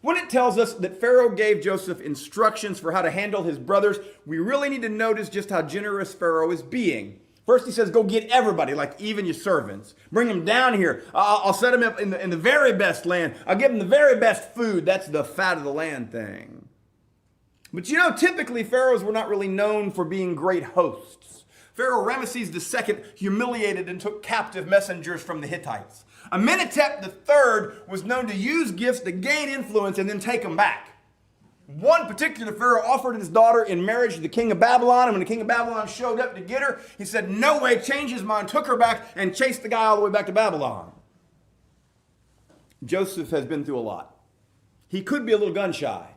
When it tells us that Pharaoh gave Joseph instructions for how to handle his brothers, we really need to notice just how generous Pharaoh is being. First, he says, go get everybody, like even your servants. Bring them down here. I'll set them up in the very best land. I'll give them the very best food. That's the fat of the land thing. But typically Pharaohs were not really known for being great hosts. Pharaoh Ramesses II humiliated and took captive messengers from the Hittites. Amenhotep III was known to use gifts to gain influence and then take them back. One particular pharaoh offered his daughter in marriage to the king of Babylon, and when the king of Babylon showed up to get her, he said, no way, changed his mind, took her back, and chased the guy all the way back to Babylon. Joseph has been through a lot. He could be a little gun shy.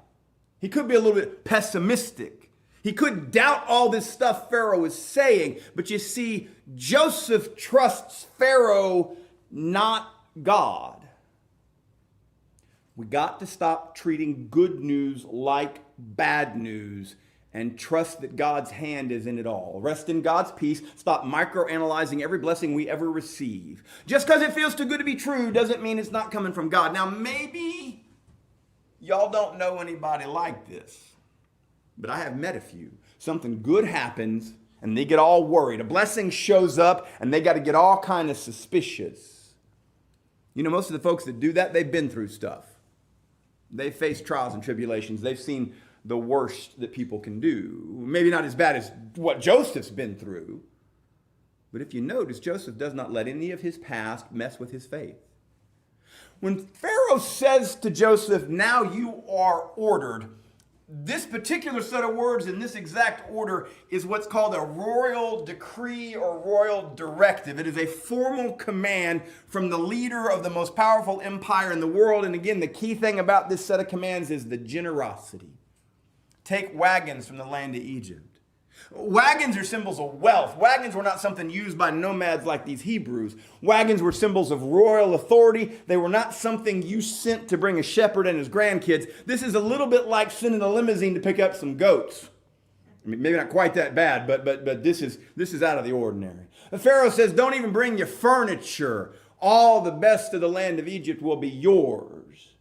He could be a little bit pessimistic. He could doubt all this stuff Pharaoh is saying, but you see, Joseph trusts Pharaoh, not God. We got to stop treating good news like bad news and trust that God's hand is in it all. Rest in God's peace. Stop microanalyzing every blessing we ever receive. Just because it feels too good to be true doesn't mean it's not coming from God. Now, maybe y'all don't know anybody like this, but I have met a few. Something good happens and they get all worried. A blessing shows up and they got to get all kind of suspicious. Most of the folks that do that, they've been through stuff. They've faced trials and tribulations. They've seen the worst that people can do. Maybe not as bad as what Joseph's been through. But if you notice, Joseph does not let any of his past mess with his faith. When Pharaoh says to Joseph, now you are ordered, this particular set of words in this exact order is what's called a royal decree or royal directive. It is a formal command from the leader of the most powerful empire in the world. And again, the key thing about this set of commands is the generosity. Take wagons from the land of Egypt. Wagons are symbols of wealth. Wagons were not something used by nomads like these Hebrews. Wagons were symbols of royal authority. They were not something you sent to bring a shepherd and his grandkids. This is a little bit like sending a limousine to pick up some goats. I mean, maybe not quite that bad, but this is out of the ordinary. The Pharaoh says, don't even bring your furniture. All the best of the land of Egypt will be yours.